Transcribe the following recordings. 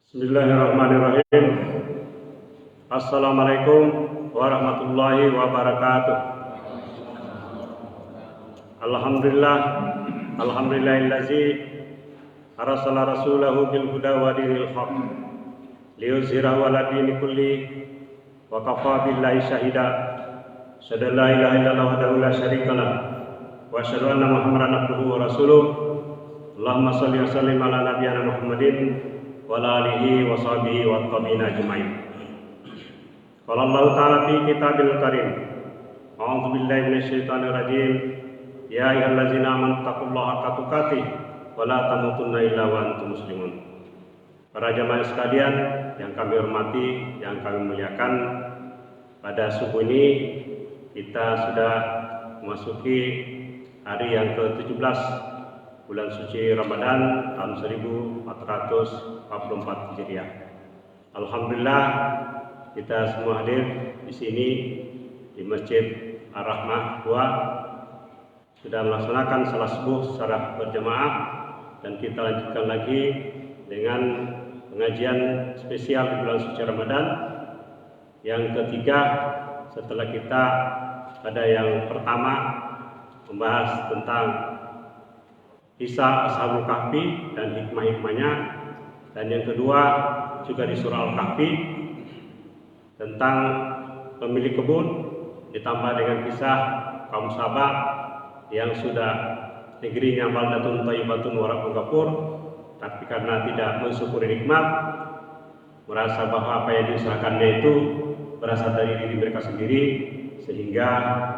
Bismillahirrahmanirrahim. Assalamualaikum warahmatullahi wabarakatuh. Alhamdulillahillazi arsala rasulahu bil huda wa dinil haq liyuzhirahu 'ala dini kulli wa kafa billahi shahida. Asyhadu an la ilaha illallah wahdahu la syarikalah wa asyhadu anna Muhammadan abduhu wa rasuluh. Allahumma shalli wa sallim ala nabiyyina Muhammadin wa ala alihi wa sahbihi wa tabi'in ajma'in. Qala Allah ta'ala fi kitabil karim, a'udzu billahi minasyaitonir rajim. Ya ayyuhallazina amanu taqullaha haqqa tuqatih wa la tamutunna illa wa antum muslimun. Para jamaah sekalian yang kami hormati, yang kami muliakan, pada subuh ini kita sudah memasuki hari yang ke-17 bulan suci Ramadan tahun 1444 Hijriah. Alhamdulillah kita semua hadir di sini di Masjid Ar-Rahmah 2 sudah melaksanakan salat subuh secara berjamaah, dan kita lanjutkan lagi dengan pengajian spesial di bulan suci Ramadan yang ketiga, setelah kita pada yang pertama membahas tentang kisah Ashabul Kahfi dan hikmah-hikmahnya, dan yang kedua juga di surah Al-Kahfi tentang pemilik kebun, ditambah dengan kisah kaum Sabah yang sudah negerinya baldatun thayyibatun wa rabbun ghafur, tapi karena tidak mensyukuri nikmat, merasa bahwa apa yang diusahakannya itu berasal dari diri mereka sendiri, sehingga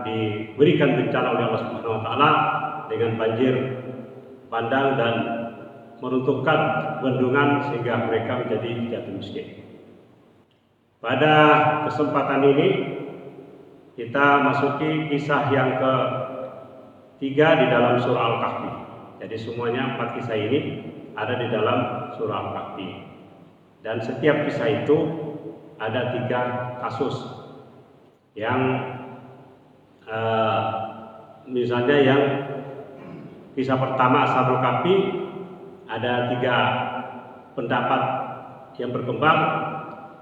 diberikan bencana oleh Allah Subhanahu wa taala dengan banjir bandang dan meruntuhkan bendungan sehingga mereka menjadi jatuh miskin. Pada kesempatan ini kita masuki kisah yang ketiga di dalam surah Al-Kahfi. Jadi semuanya 4 kisah ini ada di dalam surah Al-Kahfi. Dan setiap kisah itu ada 3 kasus. Yang misalnya yang kisah pertama Ashabul Kahfi, ada 3 pendapat yang berkembang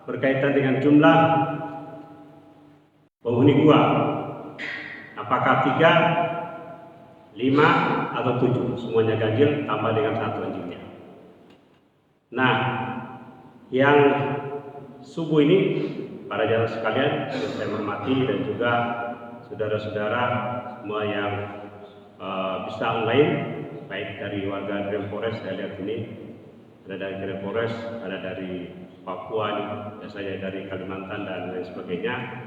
berkaitan dengan jumlah penghuni gua. Apakah 3, 5 atau 7? Semuanya ganjil tambah dengan 1 anjingnya. Nah, yang subuh ini para jamaah sekalian yang saya hormati, dan juga saudara-saudara semua yang bisa online, baik dari warga Grand Forest, saya lihat ini ada dari Grand Forest, ada dari Papua nih, biasanya dari Kalimantan dan lain sebagainya.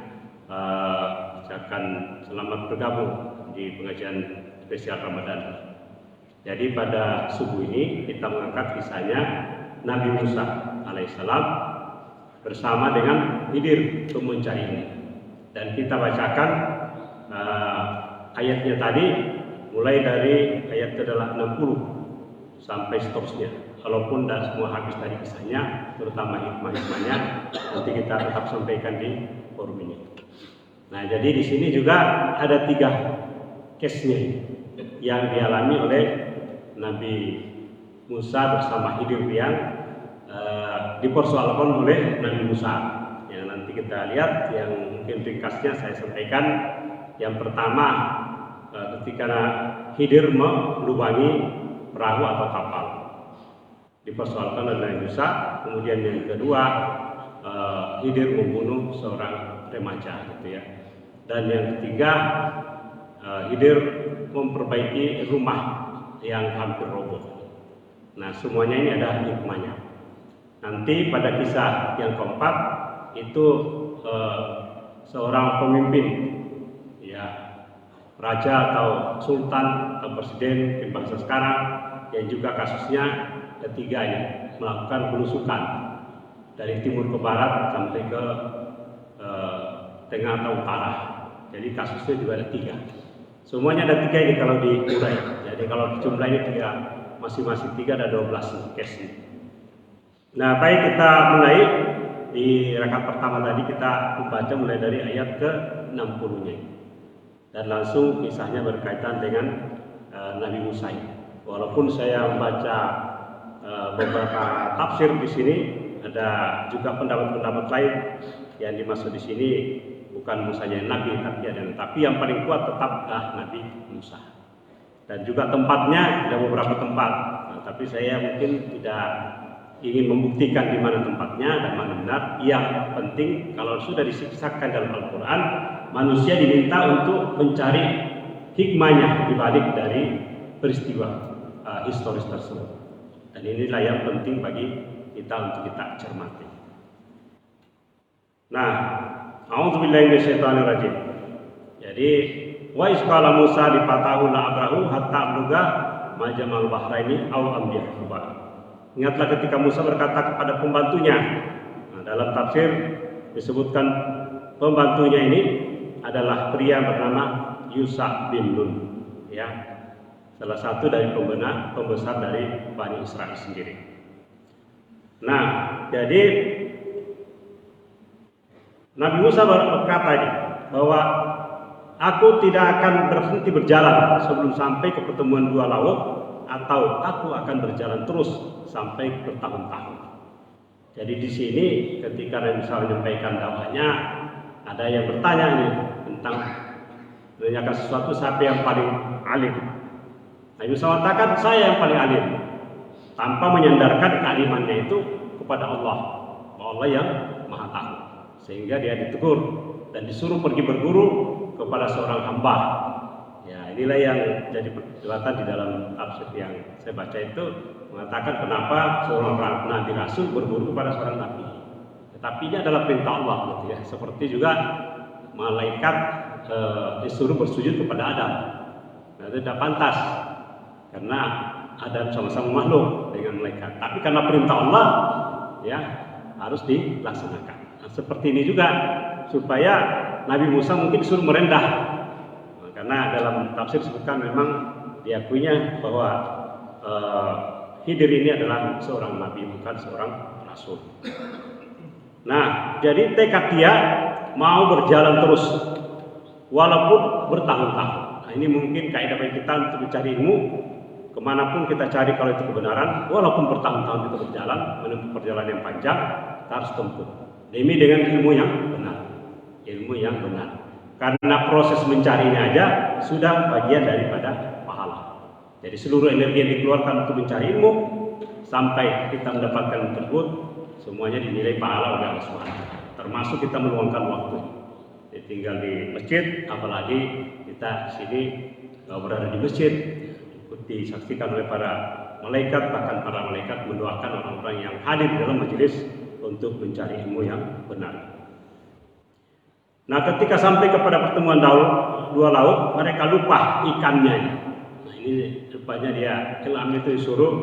Ucapkan selamat bergabung di pengajian spesial Ramadan. Jadi pada subuh ini kita mengangkat kisahnya Nabi Musa alaihissalam bersama dengan Khidir pemuncak ini, dan kita bacakan ayatnya tadi mulai dari ayat ke-60 sampai seterusnya. Walaupun tidak semua habis dari kisahnya, terutama hikmah-hikmahnya, nanti kita tetap sampaikan di forum ini. Nah, jadi di sini juga ada 3 case-nya yang dialami oleh Nabi Musa bersama Khidir yang dipersoalkan oleh Nabi Musa. Ya, nanti kita lihat, yang mungkin ringkasnya saya sampaikan. Yang pertama, ketika Khidir melubangi perahu atau kapal, dipersoalkan oleh Nabi Musa. Kemudian yang kedua, Khidir membunuh seorang remaja, gitu ya. Dan yang ketiga, Khidir memperbaiki rumah yang hampir roboh. Nah, semuanya ini ada hikmahnya. Nanti pada kisah yang keempat itu seorang pemimpin, ya, raja atau sultan atau presiden di bangsa sekarang, yang juga kasusnya ketiganya melakukan belusukan dari timur ke barat sampai ke tengah atau utara. Jadi kasusnya juga ada 3. Semuanya ada 3 ini kalau diurai. Jadi kalau jumlahnya 3, masing-masing 3 ada 12 case ini. Nah, baik, kita mulai di rakaat pertama tadi kita membaca mulai dari ayat ke-60-nya. Dan langsung kisahnya berkaitan dengan Nabi Musa. Walaupun saya membaca beberapa tafsir di sini, ada juga pendapat-pendapat lain yang dimaksud di sini bukan Musanya Nabi, tapi yang paling kuat tetaplah Nabi Musa. Dan juga tempatnya ada beberapa tempat, tapi saya mungkin tidak ingin membuktikan di mana tempatnya dan mana benar. Yang penting kalau sudah disiksakan dalam Al-Quran, manusia diminta untuk mencari hikmahnya dibalik dari peristiwa historis tersebut. Dan inilah yang penting bagi kita untuk kita cermati. Nah, a'udzubillahi minasyaitonirrajim. Jadi, wa isqala Musa li fatahu la abrahu hatta abluga majamal bahraini aw amdiya. Ingatlah ketika Musa berkata kepada pembantunya. Nah, dalam tafsir disebutkan pembantunya ini adalah pria bernama Yusha bin Nun, ya, salah satu dari pembesar dari Bani Israel sendiri. Nah, jadi Nabi Musa berkata ini, bahwa aku tidak akan berhenti berjalan sebelum sampai ke pertemuan dua laut, atau aku akan berjalan terus sampai bertahun-tahun. Jadi di sini ketika Nabi Musa menyampaikan dakwahnya, ada yang bertanya ini tentang menanyakan sesuatu, siapa yang paling alim. Nabi Musa mengatakan saya yang paling alim, tanpa menyandarkan kealimannya itu kepada Allah, bahwa Allah yang Maha Tahu. Sehingga dia ditegur dan disuruh pergi berguru kepada seorang hamba. Ya, inilah yang jadi perdebatan di dalam tafsir yang saya baca itu, mengatakan kenapa seorang nabi rasul berguru kepada seorang nabi. Tetapi ini adalah perintah Allah, gitu ya. Seperti juga malaikat disuruh bersujud kepada Adam. Nah, itu tidak pantas karena Adam sama-sama makhluk dengan malaikat. Tapi karena perintah Allah, ya, harus dilaksanakan. Nah, seperti ini juga supaya Nabi Musa mungkin disuruh merendah. Nah, karena dalam tafsir disebutkan memang diakuinya bahwa Khidir ini adalah seorang nabi, bukan seorang rasul. Nah, jadi tekad dia mau berjalan terus walaupun bertahun-tahun. Nah, ini mungkin kaidah bagi kita untuk mencari ilmu. Kemanapun kita cari kalau itu kebenaran, walaupun bertahun-tahun kita berjalan, menempuh perjalanan yang panjang, kita harus tempuh demi dengan ilmu yang benar. Ilmu yang benar. Karena proses mencarinya aja sudah bagian daripada pahala. Jadi seluruh energi yang dikeluarkan untuk mencari ilmu sampai kita mendapatkan tersebut, semuanya dinilai pahala oleh Allah SWT. Termasuk kita meluangkan waktu. Jadi tinggal di masjid, apalagi kita sini berada di masjid, disaksikan oleh para malaikat, bahkan para malaikat mendoakan orang-orang yang hadir dalam majelis untuk mencari ilmu yang benar. Nah, ketika sampai kepada pertemuan dua laut, mereka lupa ikannya. Nah, ini rupanya dia Ilham itu disuruh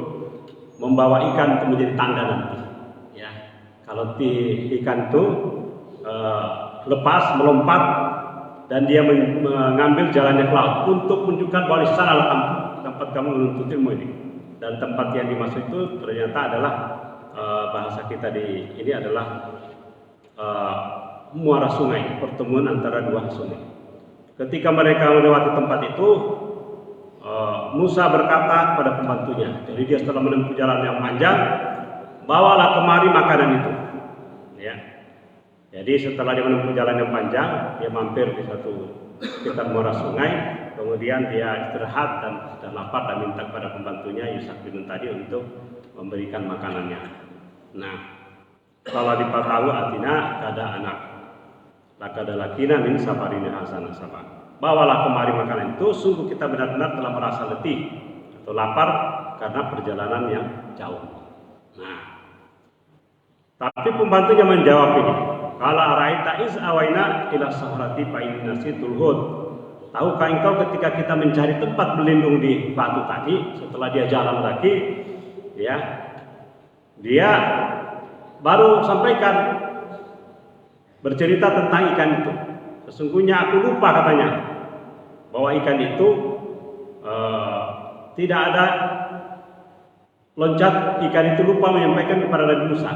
membawa ikan untuk menjadi tanda nanti. Ya, kalau ikan itu lepas melompat dan dia mengambil jalannya ke laut untuk menunjukkan bahwa di sana adalah tempat kamu menuntut ilmu ini. Dan tempat yang dimaksud itu ternyata adalah bahasa kita ini adalah muara sungai, pertemuan antara dua sungai. Ketika mereka melewati tempat itu, Musa berkata kepada pembantunya, jadi dia setelah menempuh jalan yang panjang, bawalah kemari makanan itu. Ya. Jadi setelah dia menempuh jalan yang panjang, dia mampir di satu sekitar muara sungai, kemudian dia istirahat dan sudah lapar dan minta kepada pembantunya Yusha bin Nun tadi untuk memberikan makanannya. Nah, kalau dipatahu artinya ada anak lakada lakina min safarina hasanah sabah. Bawalah kemari makanan itu, sungguh kita benar-benar telah merasa letih atau lapar karena perjalanan yang jauh. Nah, tapi pembantunya menjawab ini, qala araita iz awaina ila sahrati fa inna nasitul hud. Tahukah engkau ketika kita mencari tempat berlindung di batu tadi, setelah dia jalan lagi, ya, dia baru sampaikan bercerita tentang ikan itu. Sesungguhnya aku lupa katanya bahwa ikan itu tidak ada loncat. Ikan itu lupa menyampaikan kepada Nabi Musa.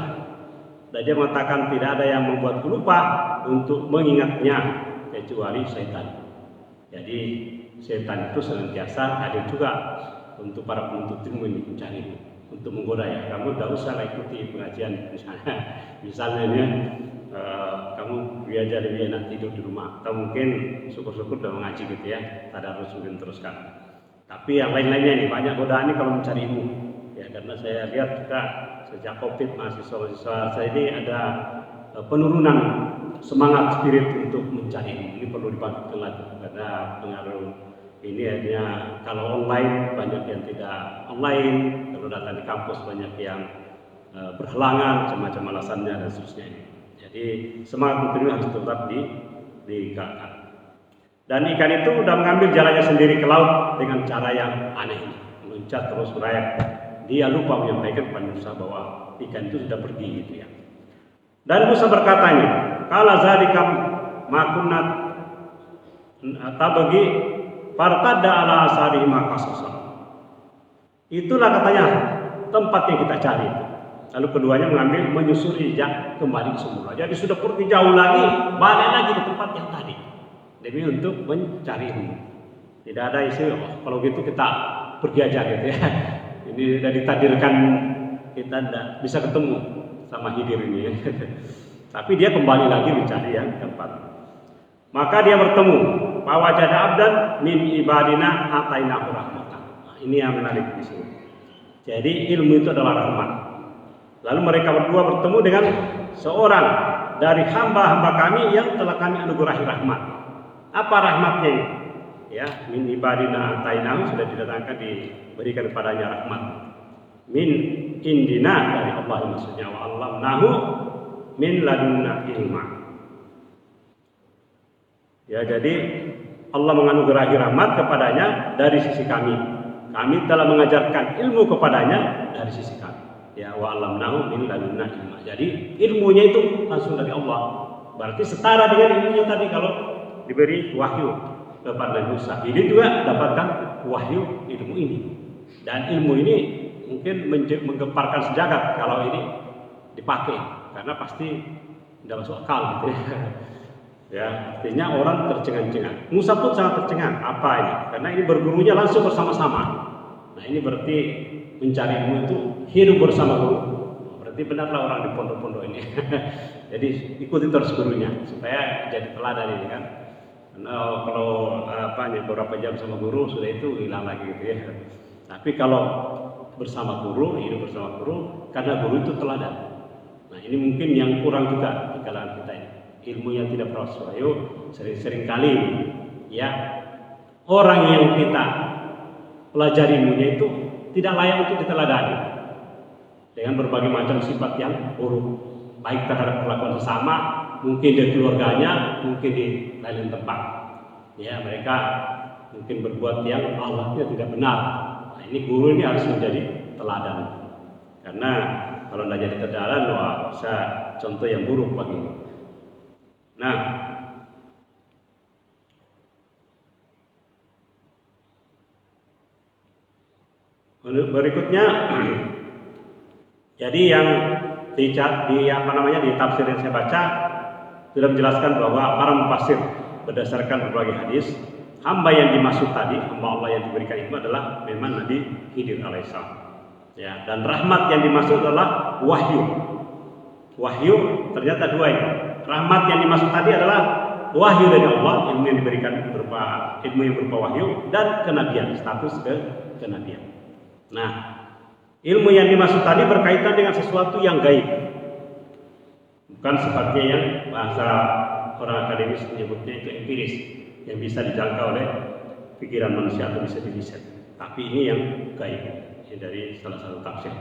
Dan dia mengatakan tidak ada yang membuatku lupa untuk mengingatnya kecuali setan. Jadi setan itu senantiasa hadir juga untuk para penuntut ilmu ini mencari. untuk menggoda ya. Kamu gak usah ikuti pengajian misalnya ini kamu biasa lebih enak tidur di rumah, atau mungkin syukur-syukur udah mengaji gitu ya, tadarus mungkin teruskan. Tapi yang lain-lainnya ini banyak godaan ini kalau mencari ilmu ya, karena saya lihat juga sejak COVID mahasiswa saya ini ada penurunan semangat spirit untuk mencari ilmu. Ini perlu dibangkitkan lagi karena pengaruh ini hanya kalau online banyak yang tidak online, kalau datang di kampus banyak yang berhalangan, macam-macam alasannya dan seterusnya ini. Jadi semangat itu harus tetap digalakkan. Dan ikan itu sudah mengambil jalannya sendiri ke laut dengan cara yang aneh, meloncat terus merayap. Dia lupa menyampaikan kepada Musa bahwa ikan itu sudah pergi gitu ya. Dan Musa berkatanya, kala zalika makunat tabagi fartadda ala asari makasasa. Itulah katanya tempat yang kita cari itu. Lalu keduanya mengambil menyusuri kembali ke semula. Jadi sudah pergi jauh lagi, balik lagi ke tempat yang tadi demi untuk mencari ilmu. Tidak ada isu kalau gitu kita pergi aja gitu ya. Ini sudah ditakdirkan kita tidak bisa ketemu sama Khidir ini ya. Tapi dia kembali lagi mencari yang tempat. Maka dia bertemu wajada abdan min ibadina atainahu rahmatan. Nah, ini yang menarik di sini. Jadi ilmu itu adalah rahmat. Lalu mereka berdua bertemu dengan seorang dari hamba-hamba kami yang telah kami anugerahi rahmat. Apa rahmatnya ini? Ya, min ibadina atainahu sudah didatangkan diberikan kepadanya rahmat. Min indina dari Allah maksudnya, wa allamnahu min ladunna ilma. Ya, jadi Allah menganugerahi rahmat kepadanya dari sisi kami. Kami telah mengajarkan ilmu kepadanya dari sisi kami. Ya, wa allamnahu min ladunna ilma. Jadi ilmunya itu langsung dari Allah. Berarti setara dengan ilmunya tadi kalau diberi wahyu kepada Musa. Ini juga dapatkan wahyu ilmu ini. Dan ilmu ini mungkin menggemparkan sejagat kalau ini dipakai, karena pasti tidak masuk akal gitu ya. Ya, artinya orang tercengang-cengang. Musa pun sangat tercengang. Apa ini? Karena ini bergurunya langsung bersama-sama. Nah, ini berarti mencari ilmu itu hidup bersama guru. Berarti benarlah orang di pondok-pondok ini. Jadi ikuti terus gurunya supaya jadi teladan ini kan. Karena kalau beberapa jam sama guru sudah itu hilang lagi gitu ya. Tapi kalau bersama guru, hidup bersama guru, karena guru itu teladan. Nah, ini mungkin yang kurang juga di kalangan kita ini. Ilmu yang tidak berasuayu sering-sering kali ya orang yang kita pelajari ilmunya itu tidak layak untuk diteladani dengan berbagai macam sifat yang buruk, baik terhadap perlakuan sesama, mungkin di keluarganya, mungkin di lain tempat. Ya, mereka mungkin berbuat yang Allahnya tidak benar. Nah, ini guru ini harus menjadi teladan. Karena kalau tidak jadi teladan, wah, bisa contoh yang buruk bagi. Nah, berikutnya, jadi yang di tafsir yang saya baca sudah menjelaskan bahwa para mufassir berdasarkan berbagai hadis, hamba yang dimaksud tadi, hamba Allah yang diberikan itu adalah memang Nabi Khidir alaihissalam. Ya, dan rahmat yang dimaksud adalah wahyu. Wahyu ternyata dua ini. Rahmat yang dimaksud tadi adalah wahyu dari Allah, ilmu yang diberikan berupa ilmu yang berupa wahyu, dan kenabian, status kenabian. Nah, ilmu yang dimaksud tadi berkaitan dengan sesuatu yang gaib, bukan sifatnya yang bahasa orang akademis menyebutnya itu empiris, yang bisa dijangkau oleh pikiran manusia atau bisa diriset. Tapi ini yang gaib, ini dari salah satu tafsir.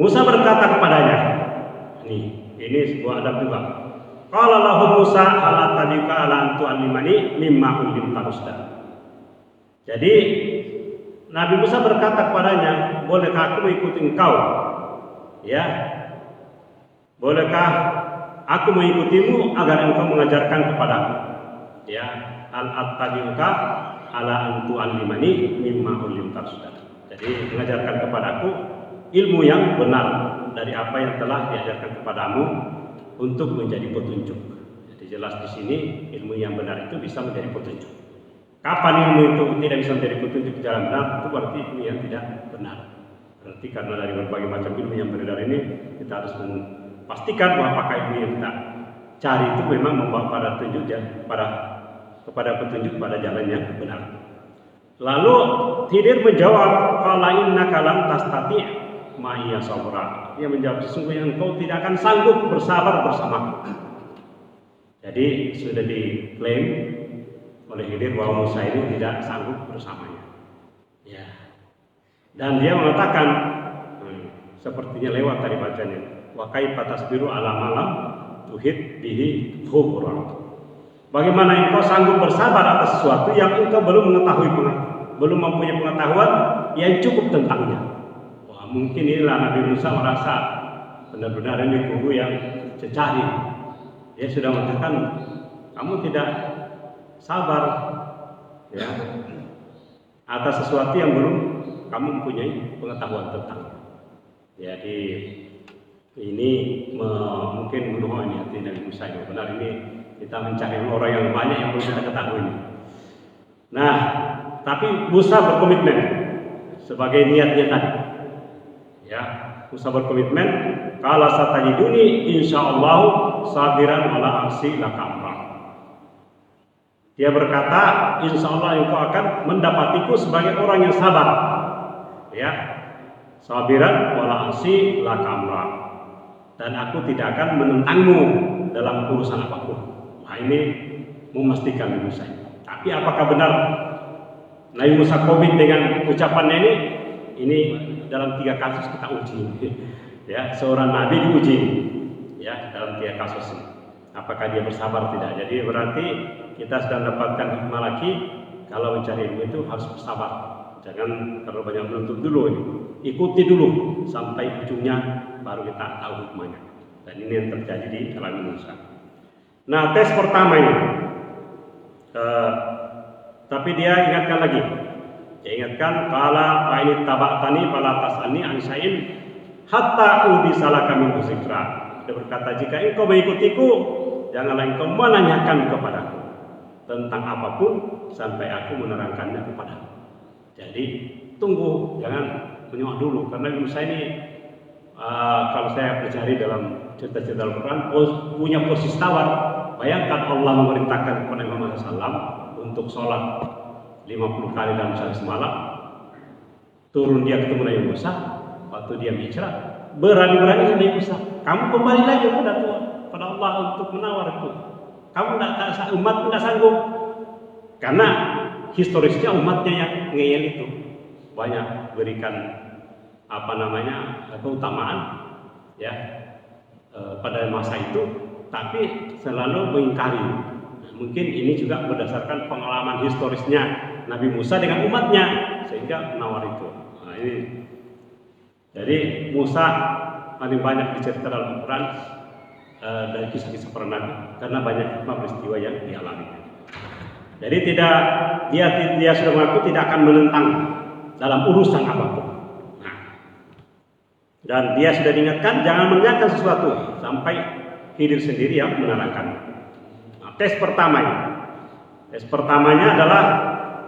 Musa berkata kepadanya, ini sebuah adab juga. Qala lahu Musa ala tabiqa ala antu alimani mimma ulimta rusda. Jadi Nabi Musa berkata kepadanya, bolehkah aku mengikuti engkau? Ya, bolehkah aku mengikutimu agar engkau mengajarkan kepadaku? Ya, al-attabi'uka ala antu alimani mimma ulimta rusda. Jadi mengajarkan kepadaku ilmu yang benar dari apa yang telah diajarkan kepadamu untuk menjadi petunjuk. Jadi jelas di sini ilmu yang benar itu bisa menjadi petunjuk. Kapan ilmu itu tidak bisa menjadi petunjuk di jalan benar, itu berarti ilmu yang tidak benar. Berarti karena dari berbagai macam ilmu yang beredar ini, kita harus pastikan bahwa apakah ilmu yang kita cari itu memang membawa pada petunjuk kepada petunjuk pada jalan yang benar. Lalu Khidir menjawab, qala innaka lam tastati' ma'iya sabra. Dia menjawab, sesungguhnya engkau tidak akan sanggup bersabar bersamaku. Jadi sudah diklaim oleh Khidir bahwa Musa ini tidak sanggup bersamanya. Ya. Dan dia mengatakan, sepertinya lewat tadi bacanya, wa kaifa tasbiru ala malam tuhid bihi khubra. Bagaimana engkau sanggup bersabar atas sesuatu yang engkau belum mempunyai pengetahuan yang cukup tentangnya. Wah, mungkin inilah Nabi Musa merasa benar-benar ini guru yang cecari. Dia sudah mengatakan, kamu tidak sabar ya atas sesuatu yang belum kamu mempunyai pengetahuan tentangnya. Jadi ini mungkin menuhani hati Nabi Musa yang benar. Ini kita mencari orang yang banyak yang belum kita ketahui. Nah, tapi Musa berkomitmen sebagai niatnya tadi. Ya, Musa berkomitmen, qala satajiduni insyaallah sabiran wala aksi lakamra. Dia berkata, insyaallah engkau akan mendapatiku sebagai orang yang sabar. Ya, sabiran wala aksi lakamra. Dan aku tidak akan menentangmu dalam urusan apapun. Nah, ini memastikan Nabi Musa. Tapi apakah benar Nabi Musa komit dengan ucapannya ini? Ini dalam 3 kasus kita uji. Ya, seorang nabi diuji ya dalam 3 kasus ini. Apakah dia bersabar tidak? Jadi berarti kita sedang dapatkan hikmah lagi, kalau mencari ilmu itu harus bersabar. Jangan terlalu banyak menuntut dulu ini. Ikuti dulu sampai ujungnya baru kita tahu hikmahnya. Dan ini yang terjadi di Nabi Musa. Nah, tes pertama ini. Tapi dia ingatkan lagi. Dia ingatkan, qala fa in tabaqtani fala tas'alni an syai'in hatta ubisalaka min dzikra. Dia berkata, jika engkau mengikutiku, janganlah engkau menanyakan kepadaku tentang apapun sampai aku menerangkannya kepadamu. Jadi tunggu, jangan menyimak dulu, karena Musa ini kalau saya pelajari dalam cerita-cerita Al-Quran punya posisi tawar. Bayangkan Allah memerintahkan kepada Muhammad SAW untuk sholat 50 kali dalam sehari semalam. Turun dia ketemu Nabi Musa, waktu dia bicara, berani-berani Nabi Musa, kamu kembali lagi kepada Tuhan, pada Allah untuk menawarku. Kamu umat tidak sanggup, karena historisnya umatnya yang ngeyel itu banyak berikan keutamaan ya pada masa itu, tapi selalu mengingkari. Mungkin ini juga berdasarkan pengalaman historisnya Nabi Musa dengan umatnya sehingga menawar itu. Nah, ini jadi Musa paling banyak diceritakan dalam Al-Quran dari kisah-kisah para nabi karena banyak peristiwa yang dialami. Jadi dia sudah mengaku tidak akan menentang dalam urusan apapun. Nah, dan dia sudah diingatkan jangan menanyakan sesuatu sampai Khidir sendiri yang menerangkan. Nah, tes pertama ini. Tes pertamanya adalah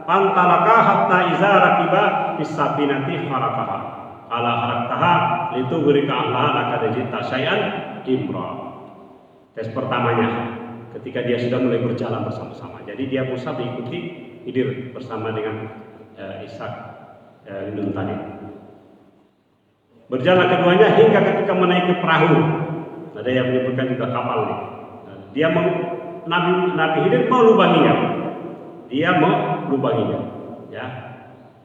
pantalaka hatta iza rakiba fisafinati harakaha. Ala haraktaha itu berikan Allah laka dajita syai'an imra. Tes pertamanya ketika dia sudah mulai berjalan bersama-sama. Jadi dia Musa mengikuti Khidir bersama dengan Ishak Nun tadi. Berjalan keduanya hingga ketika menaiki perahu. Ada yang menyebutkan juga kapal nih. Dia Nabi Khidir mau lubanginya. Dia mau lubanginya. Ya.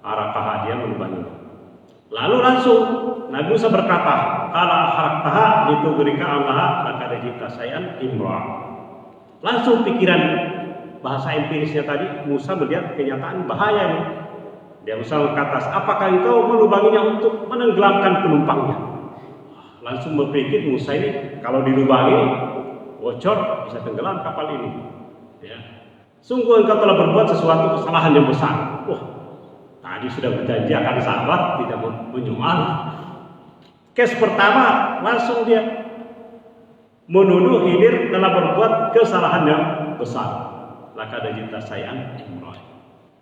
Harakah dia melubanginya. Lalu langsung Nabi Musa berkata, "Qala haraktaha itu berikan Allah laka dajita sayan imra." Langsung pikiran bahasa empirisnya tadi Musa melihat kenyataan bahaya nih. Dia Musa berkata, "Apakah engkau melubanginya untuk menenggelamkan penumpangnya?" Langsung berpikir Musa ini kalau dilubangi bocor bisa tenggelam kapal ini. Ya. Sungguh engkau telah berbuat sesuatu kesalahan yang besar. Wah, tadi sudah berjanji akan sabar, tidak menyoal. Kes pertama langsung dia menuduh Khidir telah berbuat kesalahan yang besar. Laka dajita sayan imroh.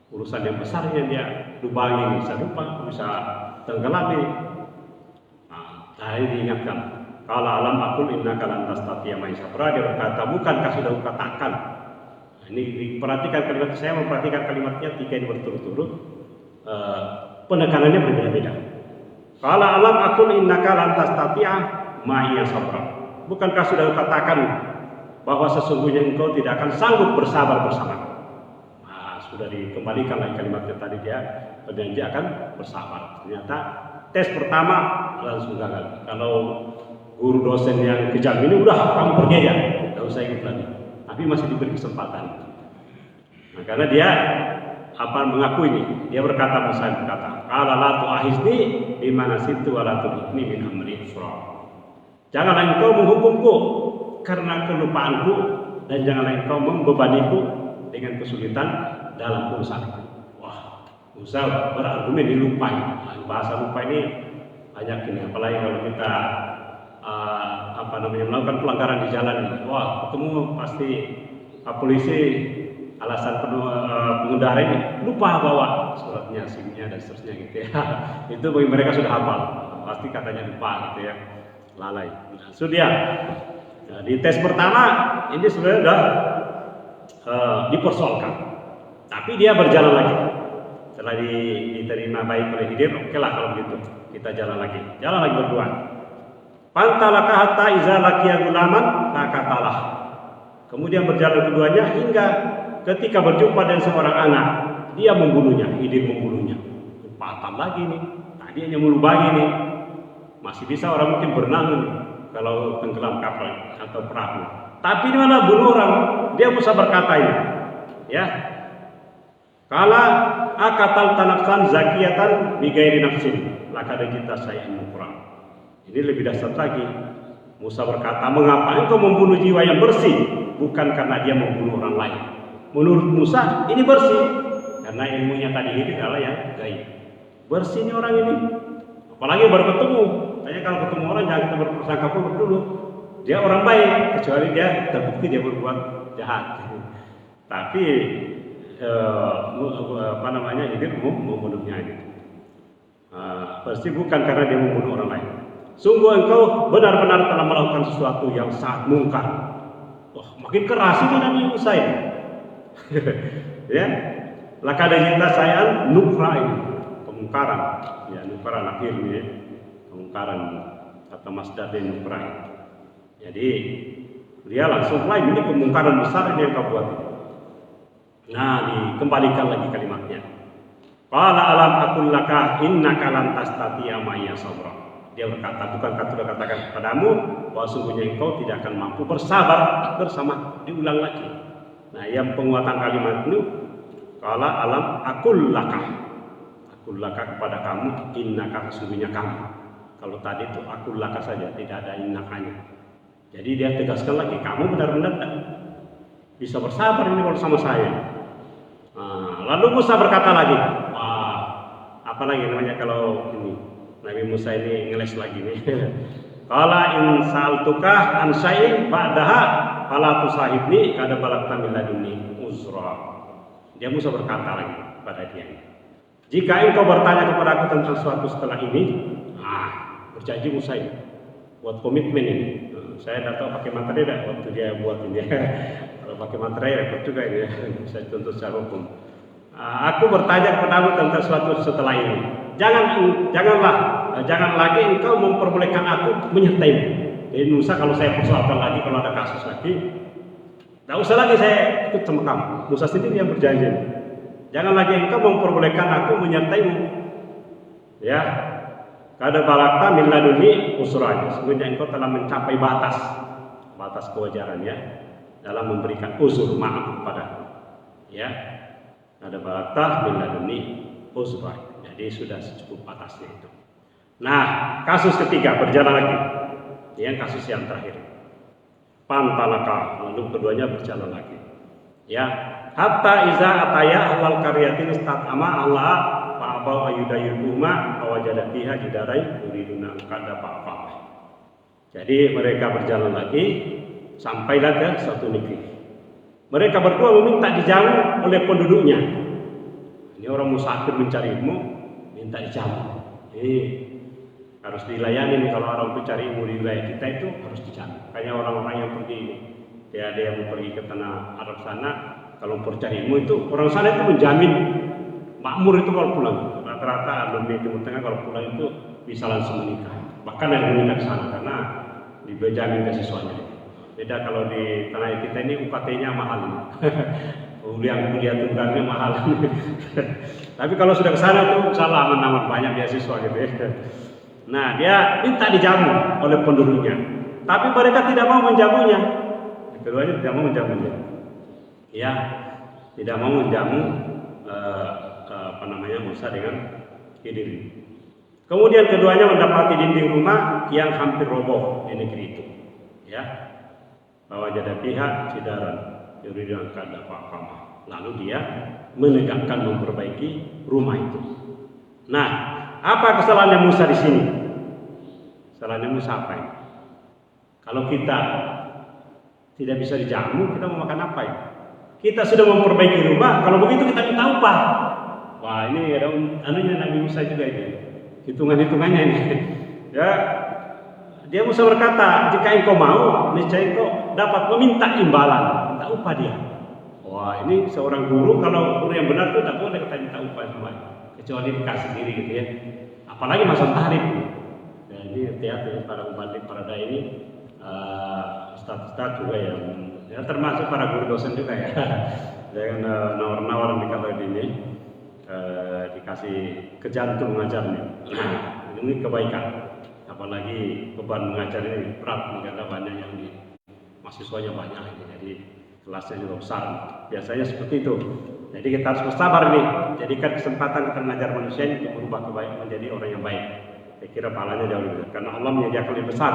Urusan yang besar yang dia lubangi bisa lupa, bisa tenggelam ini. Ini diingatkan. Kalau alam akul innaka lan tastati'a ma'i sabra, dia berkata, bukankah sudah kukatakan. Ini diperhatikan kalimat, saya memperhatikan kalimatnya 3 ini berturut-turut. Penekanannya berbeda-beda. Kalau alam akul innaka lan tastati'a ma'i sabra. Bukankah sudah kukatakan bahwa sesungguhnya engkau tidak akan sanggup bersabar bersama. Nah, sudah dikembalikan lagi kalimatnya tadi, dia berjanji akan bersabar. Ternyata tes pertama langsung gagal. Kalau guru dosen yang kejam ini, udah kamu pergi aja, tidak usah ikut lagi. Tapi masih diberi kesempatan. Nah, karena dia mengaku ini, dia berkata, Musa berkata, "Qala la tu'ahizni bima nasitu wa la tu'idni min amri usra." Janganlah engkau menghukumku karena kelupaanku, dan janganlah engkau membebaniku dengan kesulitan dalam urusanku. Wah, Musa berargumen dilupai. Bahasa lupa ini banyak ini, apalagi kalau kita melakukan pelanggaran di jalan. Wah, ketemu pasti polisi, alasan pengendara ini lupa bawa suratnya, SIM-nya dan seterusnya gitu ya. Itu bagi mereka sudah hafal, pasti katanya lupa gitu ya, lalai. Nah, sudah. Nah, di tes pertama ini sebenarnya sudah dipersoalkan, tapi dia berjalan lagi. Setelah diterima baik oleh Khidir, oke lah kalau begitu, kita jalan lagi berdua. Pantalaka hatta iza laqiya gulaman takatalah. Kemudian berjalan keduanya hingga ketika berjumpa dengan seorang anak, dia membunuhnya. Khidir membunuhnya. Patah lagi nih, tadi hanya melubangi nih, masih bisa orang mungkin berenang nih, kalau tenggelam kapal atau perahu. Tapi di mana bunuh orang, dia Musa berkata ini, ya, kala akatal tanafsan zakiyatan bigairi nafsin, lakada kita saya kurang. Ini lebih dasar lagi. Musa berkata, mengapa engkau membunuh jiwa yang bersih, bukan karena dia membunuh orang lain. Menurut Musa ini bersih karena ilmunya tadi itu adalah yang gaib. Bersih ini orang ini, apalagi baru ketemu. Tanya kalau ketemu orang jangan kita berprasangka buruk dulu. Dia orang baik, kecuali dia terbukti dia berbuat jahat. Tapi Khidir membunuhnya ini. Pasti bukan karena dia membunuh orang lain. Sungguh engkau benar-benar telah melakukan sesuatu yang sangat mungkar. Wah, makin keras ini Nabi Musa ini. Ya, lakada kita sayang nukra ini, kemungkaran. Ya, nukran akhirnya, kemungkaran kata masdar dari nukra. Jadi dia langsung klaim ini kemungkaran besar yang kau buat. Nah, dikembalikan lagi kalimatnya. Qala alam aqul laka innaka lan tastati'a ma'iya sabra. Dia berkata, bukankah sudah katakan kepadamu bahwa sungguhnya engkau tidak akan mampu bersabar bersama. Diulang lagi. Nah, yang penguatan kalimat itu, qala alam aqul laka kepada kamu, innaka sesungguhnya kamu. Kalau tadi itu aqul laka saja, tidak ada innakanya. Jadi dia tegaskan lagi, kamu benar-benar bisa bersabar ini kalau sama saya. Nah, lalu Musa berkata lagi, wah, apa lagi namanya kalau ini Nabi Musa ini ngeles lagi nih. Qala in sa'altuka an syai'in ba'daha fala tusahibni kada balagta min ladunni uzra. Dia Musa berkata lagi pada dia, jika engkau bertanya kepada aku tentang sesuatu setelah ini, berjanji Musa ini buat komitmen ini. Saya tidak tahu pakai materi dah waktu dia buat ini. Kalau pakai materi repot juga ini, bisa dituntut secara hukum. Aku bertanya kepadamu tentang sesuatu setelah ini. Jangan lagi engkau memperbolehkan aku menyertaimu. Jadi Musa kalau saya persoalkan lagi, kalau ada kasus lagi, tidak usah lagi saya ikut sama kamu. Musa sendiri yang berjanji. Jangan lagi engkau memperbolehkan aku menyertaimu. Ya, kada balakta min laduni usra. Sebenarnya engkau telah mencapai batas kewajaran ya dalam memberikan uzur maaf kepadaku. Ya, kada balakta min laduni usra. Jadi sudah cukup batasnya itu. Nah, kasus ketiga berjalan lagi. Yang kasus yang terakhir. Pantalaka, lalu keduanya berjalan lagi. Ya, hatta iza ataya ahlal qaryatin istatama Allah fa'abau ayyudayuhuma awajada fiha jidarai yuriduna kada fa'afah. Jadi mereka berjalan lagi sampailah ke suatu negeri. Mereka berdua meminta dijauh oleh penduduknya. Ini orang musafir mencari ilmu, minta dijauh. harus dilayani nih. Kalau orang pencari ilmu di wilayah kita itu harus dijamin. Kayak orang-orang yang pergi, ya ada yang mau pergi ke tanah Arab sana, kalau pencari ilmu itu orang sana itu menjamin makmur itu kalau pulang. Rata-rata alumni Timur Tengah kalau pulang itu bisa langsung menikah. Bahkan ada yang menikah di sana karena dijamin beasiswanya. Beda kalau di tanah kita ini UKT-nya mahal. Kuliah tunggangnya mahal. Tapi kalau sudah ke sana tuh salah aman-aman banyak beasiswa gitu ya. Nah, dia minta dijamu oleh penduduknya. Tapi mereka tidak mau menjamunya. Keduanya tidak mau menjamunya. Ya, tidak mau menjamu Musa dengan Khidir. Kemudian keduanya mendapati dinding rumah yang hampir roboh di negeri itu. Ya. Bahwa jadi pihak Cidaran yuridun kada faqama. Lalu dia menegakkan memperbaiki rumah itu. Nah, apa kesalahannya Musa di sini? Kesalahannya Musa apa ini? Kalau kita tidak bisa dijamu, kita mau makan apa ya? Kita sudah memperbaiki rumah, kalau begitu kita minta upah. Wah, ini ada anunya Nabi Musa juga ini. Hitungan-hitungannya ini. Ya, dia Musa berkata, jika engkau mau, niscaya engkau dapat meminta imbalan, minta upah dia. Wah, ini seorang guru, kalau guru yang benar itu tidak boleh kita minta upah semua, kecuali dikasih diri gitu ya. Apalagi masa tarif. Jadi hati-hati para umat para dai ini, ustaz-ustaz juga yang ya, termasuk para guru dosen juga ya. Jangan nawar-nawar di kalau ini dikasih ke jantung mengajarnya. Nah, ini kebaikan. Apalagi beban mengajar ini berat, karena banyak yang di mahasiswanya banyak ini, jadi kelasnya juga besar. Biasanya seperti itu. Jadi kita harus bersabar nih. Jadikan kesempatan kita mengajar manusia ini untuk berubah kebaikan menjadi orang yang baik. Saya kira pahalanya jauh lebih besar karena Allah menyediakan lebih besar.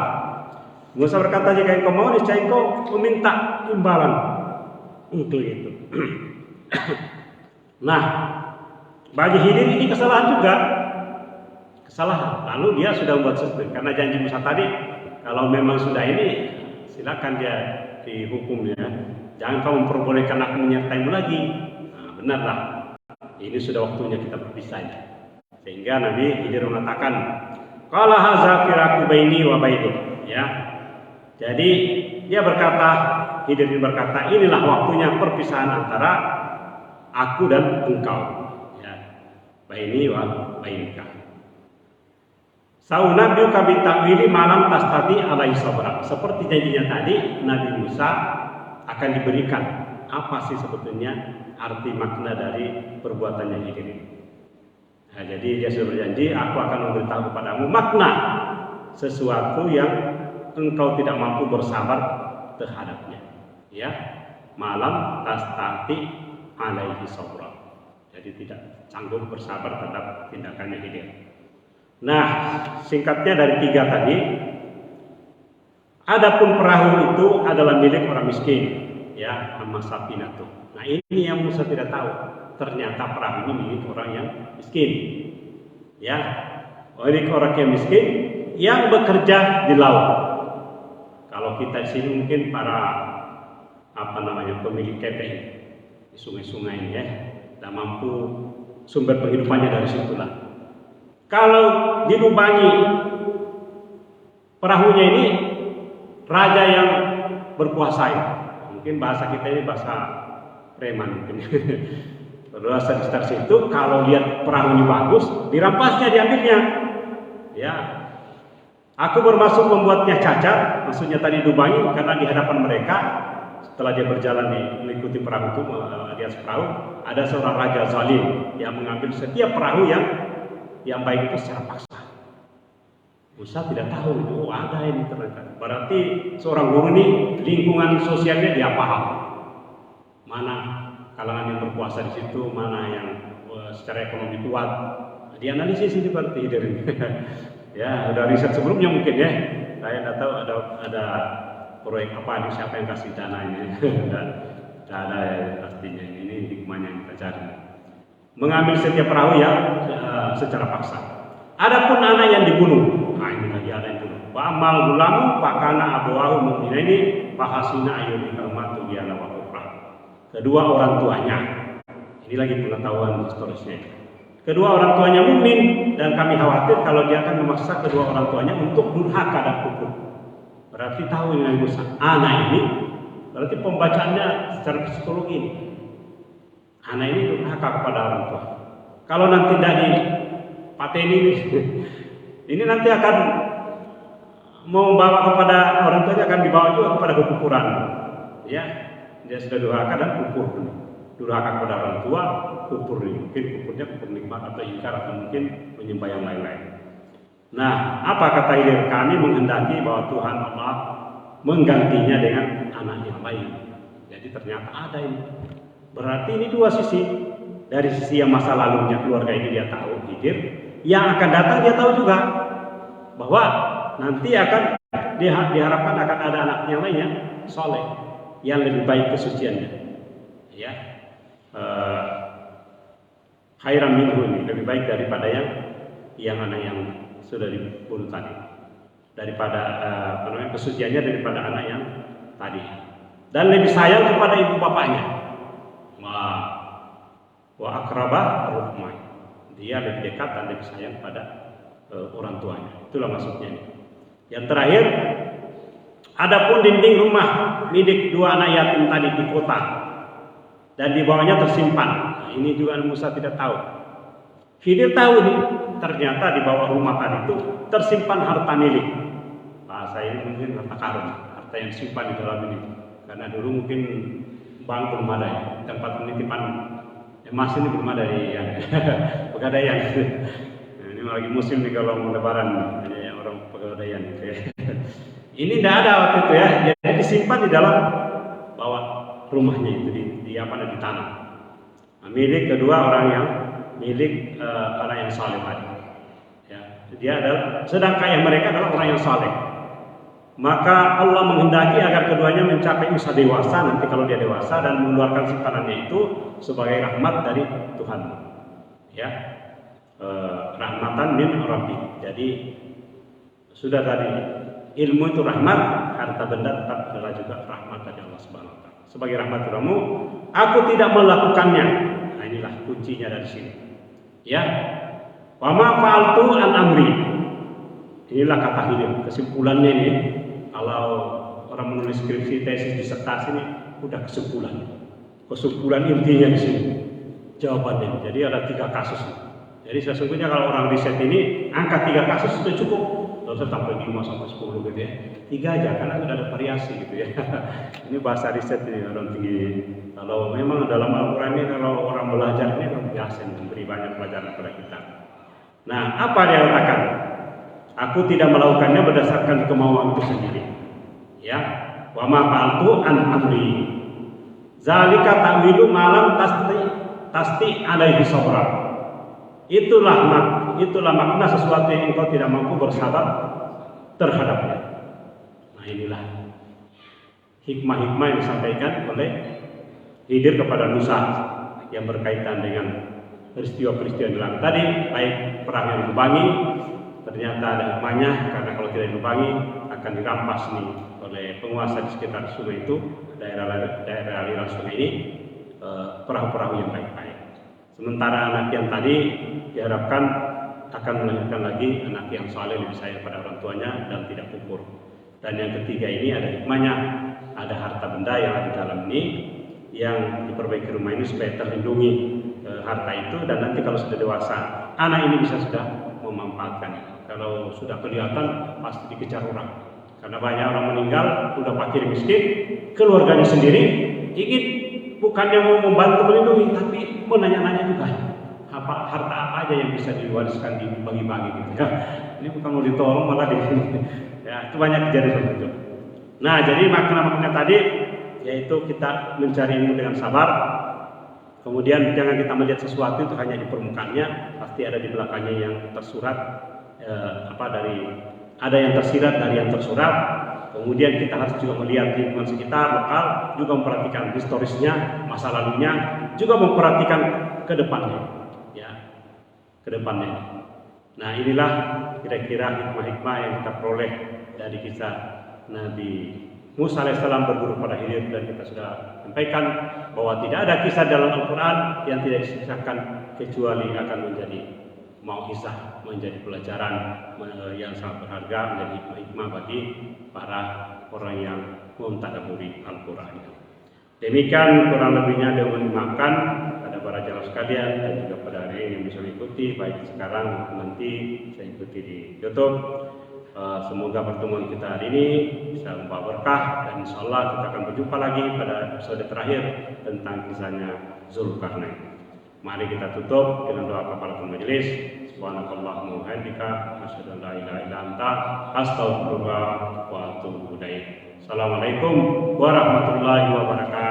Musa berkata, jika engkau mau, niscaya engkau meminta imbalan untuk itu. Nah, bagi Khidir ini kesalahan juga. Kesalahan. Lalu dia sudah membuat sesuatu karena janji Musa tadi, kalau memang sudah ini, silakan dia dihukum ya. Jangan kau memperbolehkan aku menyertaimu lagi. Nah, benarlah. Ini sudah waktunya kita berpisah. Sehingga Nabi Khidir mengatakan, qala hadza firaku baini wa bainik. Ya. Jadi dia berkata, Khidir berkata, inilah waktunya perpisahan antara aku dan engkau. Ya. Baini wa bainika. Saunabiuka bitakwili malam tastati alaihi sabra. Seperti janjinya tadi, Nabi Musa akan diberikan apa sih sebetulnya arti makna dari perbuatannya Khidir ini. Nah, jadi dia sudah berjanji, aku akan memberitahu kepadamu makna sesuatu yang engkau tidak mampu bersabar terhadapnya. Ya, malam tastati alaihi sabra. Jadi tidak sanggup bersabar terhadap tindakannya Khidir. Nah, singkatnya dari 3 tadi. Adapun perahu itu adalah milik orang miskin, ya, amma safinatu. Nah, ini yang Musa tidak tahu. Ternyata perahu ini milik orang yang miskin. Ya, milik orang yang miskin yang bekerja di laut. Kalau kita di sini mungkin para pemilik kepeng di sungai-sungai ini ya, tidak mampu sumber penghidupannya dari situlah. Kalau dilubangi perahunya ini raja yang berkuasa ya. Mungkin bahasa kita ini bahasa preman mungkin. Berkuasa di sekitar situ, kalau lihat perahu ini bagus, dirampasnya, diambilnya. Ya. Aku bermaksud membuatnya cacat, maksudnya tadi dilubangi karena di hadapan mereka setelah dia berjalan mengikuti perahu itu di atas perahu, ada seorang raja zalim yang mengambil setiap perahu yang baik itu secara paksa. Musa tidak tahu itu ada ini ternyata. Berarti seorang guru ini lingkungan sosialnya dia paham. Mana kalangan yang berkuasa di situ, mana yang secara ekonomi kuat. Dianalisis ini berarti dari ya, udah riset sebelumnya mungkin ya. Saya tidak tahu ada proyek apa ini, siapa yang kasih dana ini. Dan ada ya, pastinya ini hikmahnya yang kita cari. Mengambil setiap perahu yang secara paksa. Adapun anak yang dibunuh, nah ini lagi ada yang dibunuh. Wa amal gulamu fakana abawahu mu'minaini fahasina ayyubi kalmatu biana wa kufra. Kedua orang tuanya. Ini lagi pengetahuan historisnya. kedua orang tuanya mukmin, dan kami khawatir kalau dia akan memaksa kedua orang tuanya untuk durhaka dan kufur. Berarti tahu ini Nabi Musa, anak ini berarti pembacaannya secara psikologi ini. Anak ini durhaka kepada orang tua. Kalau nanti dari pateni ini nanti akan membawa kepada orang tuanya, akan dibawa juga kepada kekufuran. Ya, dia sudah durhaka dan kufur. Durhaka kepada orang tua, kufur ini. Mungkin kufurnya kufur nikmat atau ingkar, atau mungkin menyembah yang lain-lain. Nah, apa kata Hidir? Kami menghendaki bahwa Tuhan Allah menggantinya dengan anak yang lain. Jadi ternyata ada ini. Berarti ini dua sisi. Dari sisi yang masa lalunya keluarga ini dia tahu, Hidir. Yang akan datang dia tahu juga bahwa nanti akan diharapkan akan ada anak yang lainnya soleh, yang lebih baik kesuciannya. Ya, khairan minhu, lebih baik daripada yang anak yang sudah dibunuh tadi, daripada kesuciannya daripada anak yang tadi, dan lebih sayang kepada ibu bapaknya. Wa akrabah ruhmah, dia lebih dekat dan lebih sayang pada orang tuanya. Itulah maksudnya. Yang terakhir, adapun dinding rumah milik dua anak yatim tadi di kota dan di bawahnya tersimpan. Nah, ini juga Musa tidak tahu. Khidir tahu nih, ternyata di bawah rumah tadi itu tersimpan harta milik. Bahasa ini mungkin harta karun, harta yang disimpan di dalam ini. Karena dulu mungkin bank belum ada ya, tempat penitipan emas ini belum ada ya, pegadaian. Nah, ini lagi musim nih kalau mau lebaran, banyak orang pegadaian gitu ya. Ini tidak ada waktu itu ya, jadi disimpan di dalam bawah rumahnya itu di tanah. Nah, milik kedua orang yang milik orang yang saleh tadi. Ya, dia adalah sedangkan yang mereka adalah orang yang saleh. Maka Allah menghendaki agar keduanya mencapai usia dewasa nanti kalau dia dewasa, dan mengeluarkan simpanannya itu sebagai rahmat dari Tuhan. Ya, rahmatan min Rabbi. Jadi sudah tadi ilmu itu rahmat, harta benda tetap adalah juga rahmat dari Allah Subhanahu wa taala. Sebagai rahmat kamu, aku tidak melakukannya. Nah, inilah kuncinya dari sini. Ya. Wa ma fa'altu an amri. Inilah kata Khidir. Kesimpulannya ini, kalau orang menulis skripsi, tesis, disertasi ini udah kesimpulan. Kesimpulan intinya di sini. Jawabannya. Jadi ada 3 kasus. Jadi sesungguhnya kalau orang riset ini angkat 3 kasus sudah cukup. Tidak usah sampai 5 sampai 10 gitu ya. 3 aja karena sudah ada variasi gitu ya. Ini bahasa riset ini orang tinggi. Kalau memang dalam Al-Quran ini kalau orang belajar ini kan biasa memberi banyak pelajaran kepada kita. Nah, apa dia katakan? Aku tidak melakukannya berdasarkan kemauan itu sendiri. Ya, wa ma fa'altu an amri. Zalika ta'wilu malam tasti alaihi sabra. Itulah makna sesuatu yang engkau tidak mampu bersabar terhadapnya. Nah, inilah hikmah-hikmah yang disampaikan oleh Khidir kepada Musa yang berkaitan dengan peristiwa-peristiwa yang dalam tadi, baik perang yang dilubangi, ternyata ada hikmahnya karena kalau tidak dilubangi akan dirampas nih oleh penguasa di sekitar sungai itu, daerah aliran sungai ini, perahu-perahu yang baik-baik. Sementara anak yang tadi diharapkan akan melahirkan lagi anak yang saleh, lebih sayang pada orang tuanya dan tidak kufur. Dan yang ketiga ini ada hikmahnya, ada harta benda yang ada di dalam ini yang diperbaiki rumah ini supaya terlindungi harta itu, dan nanti kalau sudah dewasa anak ini bisa sudah memanfaatkan. Kalau sudah kelihatan pasti dikejar orang, karena banyak orang meninggal sudah fakir miskin, keluarganya sendiri ingin bukannya mau membantu melindungi, tapi menanya-nanya juga harta apa aja yang bisa diwariskan, dibagi-bagi gitu ya. Ini bukan mau ditolong malah ya, itu banyak kejadian seperti itu. Nah, jadi makna-makna tadi yaitu kita mencari ilmu dengan sabar. Kemudian jangan kita melihat sesuatu itu hanya di permukaannya, pasti ada di belakangnya yang tersurat, ada yang tersirat dari yang tersurat. Kemudian kita harus juga melihat lingkungan sekitar, lokal, juga memperhatikan historisnya, masa lalunya, juga memperhatikan ke depannya, ya, ke depannya. Nah, inilah kira-kira hikmah-hikmah yang kita peroleh dari kisah Nabi Musa alaihissalam berguru pada Khidir, dan kita sudah sampaikan bahwa tidak ada kisah dalam Al-Quran yang tidak disisahkan kecuali akan menjadi mau'izah, menjadi pelajaran yang sangat berharga, menjadi hikmah bagi para orang yang mentadabburi Al-Qur'an. Demikian kurang lebihnya dengan dimaafkan pada para jamaah sekalian dan juga pada hari yang bisa mengikuti baik sekarang maupun nanti saya ikuti di YouTube. Semoga pertemuan kita hari ini bisa membawa berkah dan insya Allah kita akan berjumpa lagi pada episode terakhir tentang kisahnya Zulkarnain. Mari kita tutup dengan doa kafaratul majelis. Subhanakallahumma wa bihamdika asyhadu an la ilaha illa anta astaghfiruka wa atubu ilaik. Assalamualaikum warahmatullahi wabarakatuh.